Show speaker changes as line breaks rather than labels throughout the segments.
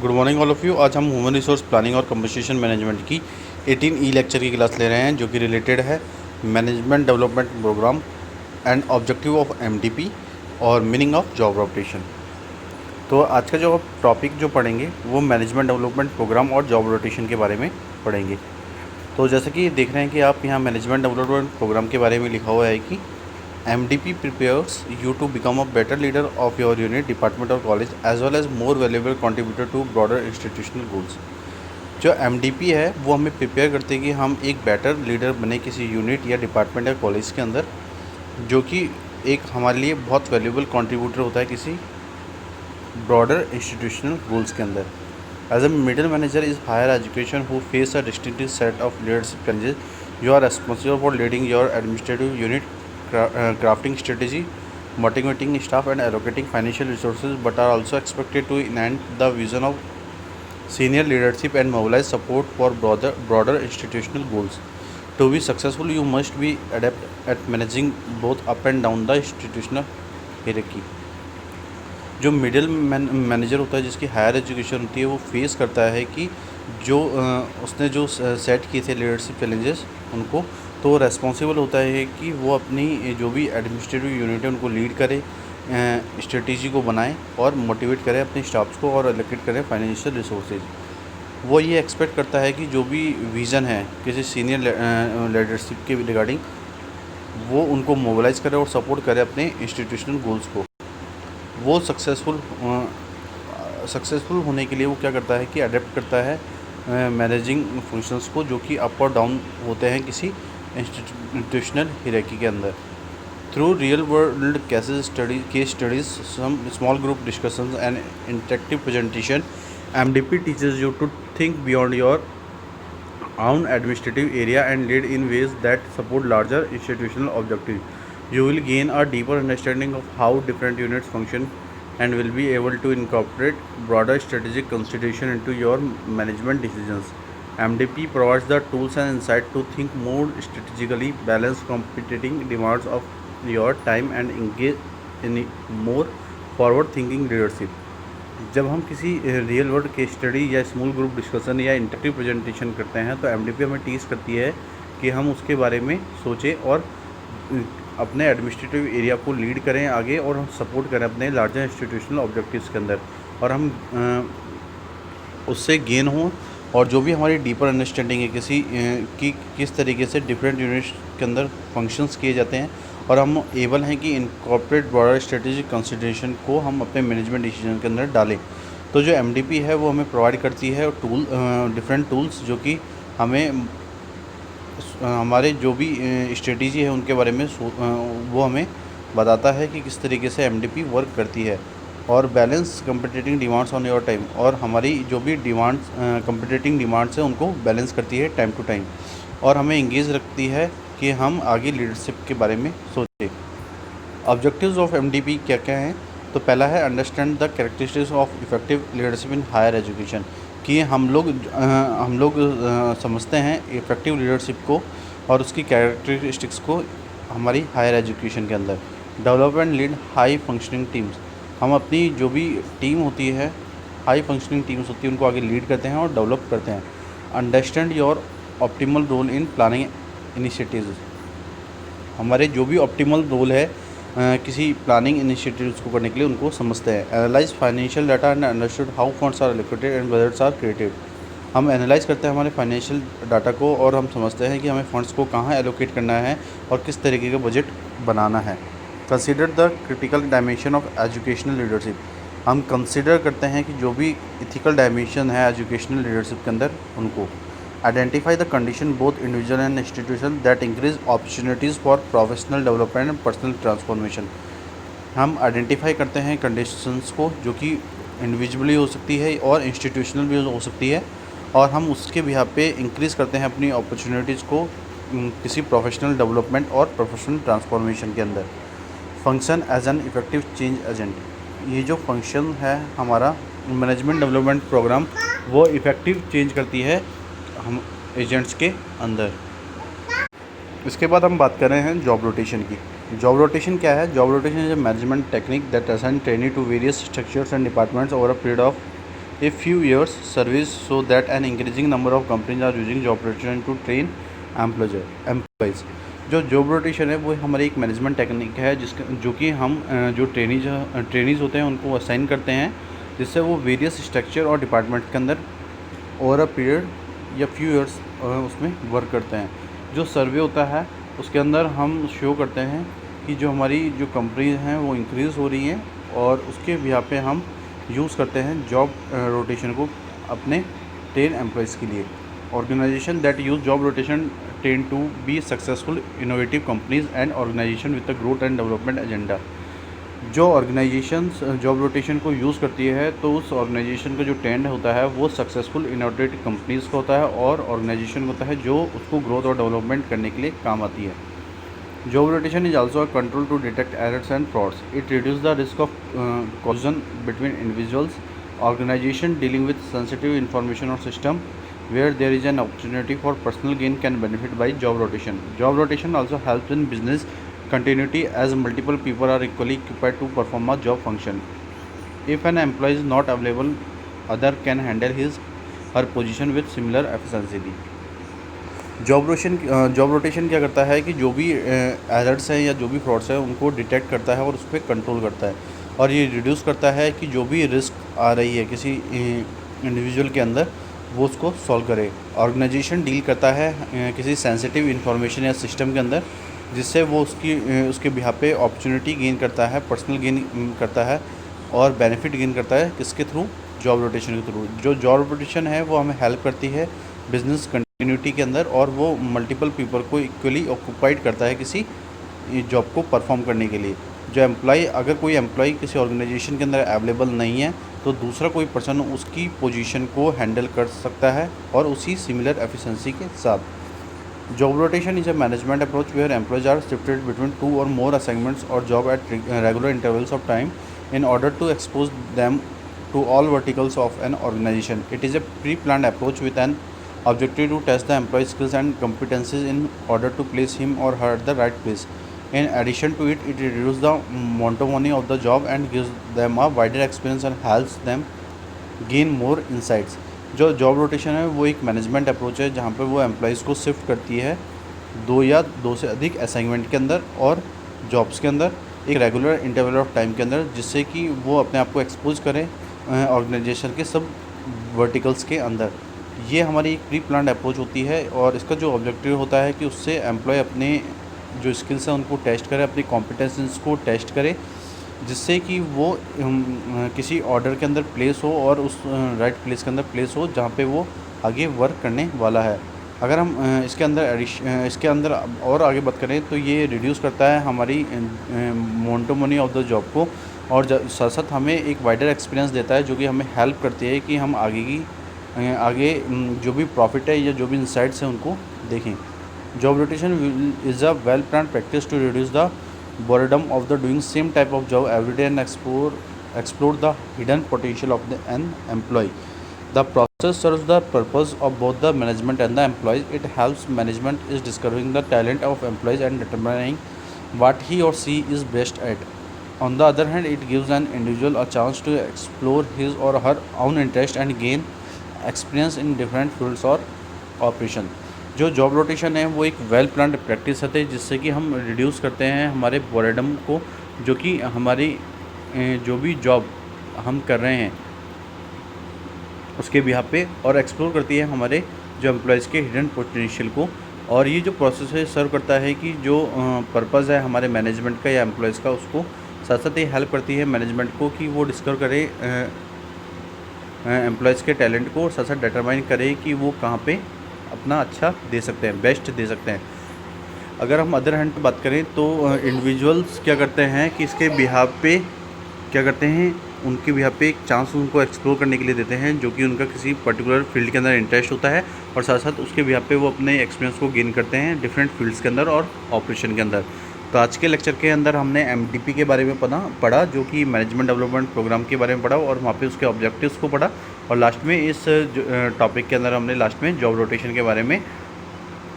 Good morning all of you. आज हम human resource planning और कंपोजिशन मैनेजमेंट की 18 लेक्चर की क्लास ले रहे हैं, जो कि रिलेटेड है management development program and objective of MDP और मीनिंग ऑफ जॉब रोटेशन। तो आज का जो टॉपिक जो पढ़ेंगे वो मैनेजमेंट डेवलपमेंट प्रोग्राम और जॉब रोटेशन के बारे में पढ़ेंगे। तो जैसे कि देख रहे हैं कि आप यहाँ मैनेजमेंट डेवलपमेंट प्रोग्राम के बारे में लिखा हुआ है कि MDP prepares you to become a better leader of your unit, department or college as well as more valuable contributor to broader institutional goals। जो MDP है वो हमें प्रिपेयर करते हैं कि हम एक बेटर लीडर बने किसी यूनिट या डिपार्टमेंट या कॉलेज के अंदर, जो कि एक हमारे लिए बहुत वैल्यूबल कंट्रीब्यूटर होता है किसी ब्रॉडर इंस्टीट्यूशनल गोल्स के अंदर। As a middle manager is higher education who face a distinctive set of leadership challenges. You are responsible for leading your administrative unit, crafting strategy, motivating staff and allocating financial resources, but are also expected to enhance the vision of senior leadership and mobilize support for broader institutional goals. To be successful, you must be adept at managing both up and down the institutional hierarchy। जो middle manager होता है, जिसकी higher education होती है, वो face करता है कि जो उसने जो सेट किए थे लीडरशिप चैलेंजेस उनको, तो रेस्पॉन्सिबल होता है कि वो अपनी जो भी एडमिनिस्ट्रेटिव यूनिट है उनको लीड करे, स्ट्रेटजी को बनाए और मोटिवेट करे अपने स्टाफ्स को और एलोकेट करें फाइनेंशियल रिसोर्सेज। वो ये एक्सपेक्ट करता है कि जो भी विज़न है किसी सीनियर लीडरशिप के रिगार्डिंग, वो उनको मोबिलाइज करे और सपोर्ट करे अपने इंस्टीट्यूशनल गोल्स को। वो सक्सेसफुल होने के लिए वो क्या करता है कि अडेप्ट करता है मैनेजिंग फंक्शंस को, जो कि अप और डाउन होते हैं किसी इंस्टीट्यूशनल हायरार्की के अंदर। Through real world case studies, some small group discussions and interactive presentation, MDP teaches you to think beyond your own administrative area and lead in ways that support larger institutional objectives। You will gain a deeper understanding of how different units function and will be able to incorporate broader strategic consideration into your management decisions। MDP provides the tools and insight to think more strategically, balance competing demands of your time and engage in more forward-thinking leadership। जब हम किसी real world case study या small group discussion या interactive presentation करते हैं, तो MDP हमें teach करती है कि हम उसके बारे में सोचें और अपने एडमिनिस्ट्रेटिव एरिया को लीड करें आगे, और हम सपोर्ट करें अपने लार्जर इंस्टीट्यूशनल ऑब्जेक्टिव्स के अंदर, और हम उससे गेन हों, और जो भी हमारी डीपर अंडरस्टैंडिंग है कि किस तरीके से डिफरेंट यूनिट्स के अंदर फंक्शंस किए जाते हैं, और हम एबल हैं कि इनकॉर्पोरेट ब्रॉडर स्ट्रेटेजिक कंसिडरेशन को हम अपने मैनेजमेंट डिसीजन के अंदर डालें। तो जो MDP है वो हमें प्रोवाइड करती है डिफरेंट टूल्स, जो कि हमें हमारे जो भी स्ट्रेटेजी है उनके बारे में वो हमें बताता है कि किस तरीके से MDP वर्क करती है, और balance competing demands on your time, और हमारी जो भी डिमांड्स कंपटीटिंग डिमांड्स हैं उनको बैलेंस करती है टाइम टू टाइम, और हमें इंगेज रखती है कि हम आगे लीडरशिप के बारे में सोचें। ऑब्जेक्टिव्स ऑफ MDP क्या क्या हैं? तो पहला है understand the characteristics of effective leadership in higher education, कि हम लोग समझते हैं इफेक्टिव लीडरशिप को और उसकी कैरेक्टरिस्टिक्स को हमारी हायर एजुकेशन के अंदर। Develop and lead high functioning teams, हम अपनी जो भी टीम होती है, हाई फंक्शनिंग टीम्स होती है, उनको आगे लीड करते हैं और डेवलप करते हैं। Understand your optimal role in planning initiatives, हमारे जो भी ऑप्टिमल रोल है किसी प्लानिंग इनिशिएटिव्स को करने के लिए, उनको समझते हैं। Analyse financial data and understood how funds are allocated and budgets are created, हम एनालाइज करते हैं हमारे फाइनेंशियल डाटा को, और हम समझते हैं कि हमें फंड्स को कहाँ एलोकेट करना है और किस तरीके का बजट बनाना है। Consider the critical dimension of educational leadership, हम कंसीडर करते हैं कि जो भी इथिकल डायमेंशन है एजुकेशनल लीडरशिप के अंदर उनको। Identify the condition both individual and institution that increase opportunities for professional development and personal transformation, हम आइडेंटिफाई करते हैं कंडीशंस को जो कि इंडिविजुअली हो सकती है और इंस्टीट्यूशनल भी हो सकती है, और हम उसके बिहाफ पे इंक्रीज़ करते हैं अपनी अपॉर्चुनिटीज़ को किसी प्रोफेशनल डेवलपमेंट और प्रोफेशनल ट्रांसफॉर्मेशन के अंदर। Function as an effective change agent, ये जो फंक्शन है हमारा मैनेजमेंट डेवलपमेंट प्रोग्राम, वो इफ़ेक्टिव चेंज करती है हम एजेंट्स के अंदर। इसके बाद हम बात कर रहे हैं जॉब रोटेशन की। जॉब रोटेशन क्या है? Job rotation is a management technique that assign trainee to various structures and departments over a period of a few years service so that an increasing number of companies are using job rotation to train employees. जो job rotation है वो हमारी एक management technique है जिसका जो कि हम जो ट्रेनीज़ होते हैं उनको असाइन करते हैं, जिससे वो वेरियस स्ट्रक्चर और डिपार्टमेंट के अंदर ओवर अ पीरियड या फ्यू ईयर्स उसमें वर्क करते हैं। जो सर्वे होता है उसके अंदर हम शो करते हैं कि जो हमारी जो कंपनीज हैं वो इंक्रीज़ हो रही हैं, और उसके बिहाफ पे हम यूज़ करते हैं जॉब रोटेशन को अपने 10 एम्प्लॉयज़ के लिए। Organization that use job rotation tend to be successful innovative companies and organization with the growth and development agenda. जो ऑर्गेनाइजेशंस जॉब रोटेशन को यूज़ करती है तो उस ऑर्गेनाइजेशन का जो ट्रेंड होता है वो सक्सेसफुल इनोवेटिव कंपनीज़ का होता है, और ऑर्गेनाइजेशन होता है जो उसको ग्रोथ और डेवलपमेंट करने के लिए काम आती है। Job rotation is also a control to detect errors and frauds. It reduce the risk of collusion between individuals, organization dealing with sensitive information और system where there is an opportunity for personal gain can benefit by job rotation. Job rotation also helps in business continuity as multiple people are equally occupied to perform a job function. If an employee is not available, other can handle his her position with similar efficiency. Job rotation क्या करता है कि जो भी errors हैं या जो भी फ्रॉड्स हैं उनको डिटेक्ट करता है और उस पर कंट्रोल करता है, और ये रिड्यूस करता है कि जो भी रिस्क आ रही है किसी इंडिविजुअल के अंदर वो उसको सॉल्व करे। ऑर्गेनाइजेशन डील करता है किसी सेंसिटिव इन्फॉर्मेशन या सिस्टम के अंदर, जिससे वो उसके बिहाफ पे अपॉर्चुनिटी गेन करता है, पर्सनल गेन करता है और बेनिफिट गेन करता है। किसके थ्रू? जॉब रोटेशन के थ्रू। जो जॉब रोटेशन है वो हमें हेल्प करती है बिजनेस कंटिन्यूटी के अंदर, और वो मल्टीपल पीपल को इक्वली ऑक्यूपाइड करता है किसी जॉब को परफॉर्म करने के लिए। जो अगर कोई एम्प्लॉय किसी ऑर्गेनाइजेशन के अंदर अवेलेबल नहीं है तो दूसरा कोई पर्सन उसकी पोजीशन को हैंडल कर सकता है और उसी सिमिलर एफिशिएंसी के साथ। Job rotation is a management approach where employees are shifted between 2 और मोर असाइनमेंट्स और job at regular intervals of time in order to expose them to all verticals of an organization. It is a pre-planned approach with an objective to test the employee's skills and competencies in order to place him or her at the right place. In addition to it, it reduces the monotony of the job and gives them a wider experience and helps them gain more insights. जो job rotation है वो एक management approach है जहाँ पर वो employees को shift करती है 2 या 2 से अधिक असाइनमेंट के अंदर और जॉब्स के अंदर एक रेगुलर इंटरवल ऑफ टाइम के अंदर, जिससे कि वो अपने आप को एक्सपोज करें ऑर्गेनाइजेशन के सब वर्टिकल्स के अंदर। ये हमारी एक प्री प्लान्ड अप्रोच होती है, और इसका जो ऑब्जेक्टिव होता है कि उससे एम्प्लॉय अपने जो स्किल्स हैं उनको टेस्ट करे, अपनी कॉम्पिटेंसेस को टेस्ट करे, जिससे कि वो किसी ऑर्डर के अंदर प्लेस हो और उस राइट प्लेस के अंदर प्लेस हो जहाँ पे वो आगे वर्क करने वाला है। अगर हम इसके अंदर और आगे बात करें तो ये रिड्यूस करता है हमारी मोनोटोनी ऑफ द जॉब को, और साथ साथ हमें एक वाइडर एक्सपीरियंस देता है जो कि हमें हेल्प करती है कि हम आगे जो भी प्रॉफिट है या जो भी इंसाइट्स हैं उनको देखें। Job rotation is a well planned practice to reduce the boredom of the doing same type of job every day and explore the hidden potential of an employee. The process serves the purpose of both the management and the employees. It helps management is discovering the talent of employees and determining what he or she is best at. On the other hand, it gives an individual a chance to explore his or her own interest and gain experience in different fields or operation. जो job rotation है वो एक well planned practice है जिससे कि हम reduce करते हैं हमारे बोरेडम को, जो कि हमारी जो भी जॉब हम कर रहे हैं उसके बिहाफ पे, और एक्सप्लोर करती है हमारे जो एम्प्लॉयज़ के हिडन पोटेंशियल को। और ये जो प्रोसेस है सर्व करता है कि जो पर्पज़ है हमारे मैनेजमेंट का या एम्प्लॉयज़ का, उसको साथ साथ ये हेल्प करती है मैनेजमेंट को कि वो डिस्कवर करे एम्प्लॉयज़ के टैलेंट को, साथ साथ डिटरमाइन करे कि वो कहाँ पे अपना अच्छा दे सकते हैं, बेस्ट दे सकते हैं। अगर हम अदर हैंड पे बात करें तो इंडिविजुअल्स क्या करते हैं कि इसके बिहाफ पे क्या करते हैं, उनके बिहाफ पे एक चांस उनको एक्सप्लोर करने के लिए देते हैं जो कि उनका किसी पर्टिकुलर फील्ड के अंदर इंटरेस्ट होता है, और साथ साथ उसके बिहाफ पे वो अपने एक्सपीरियंस को गेन करते हैं डिफरेंट फील्ड्स के अंदर और ऑपरेशन के अंदर। तो आज के लेक्चर के अंदर हमने MDP के बारे में पढ़ा जो कि मैनेजमेंट डेवलपमेंट प्रोग्राम के बारे में पढ़ा, और वहाँ पे उसके ऑब्जेक्टिव्स को पढ़ा, और लास्ट में इस टॉपिक के अंदर हमने लास्ट में जॉब रोटेशन के बारे में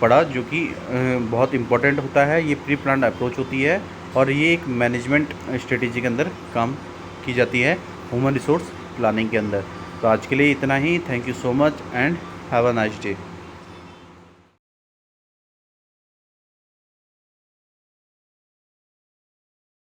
पढ़ा, जो कि बहुत इंपॉर्टेंट होता है। ये प्री प्लान्ड अप्रोच होती है और ये एक मैनेजमेंट स्ट्रेटेजी के अंदर काम की जाती है ह्यूमन रिसोर्स प्लानिंग के अंदर। तो आज के लिए इतना ही। Thank you so much and have a nice day.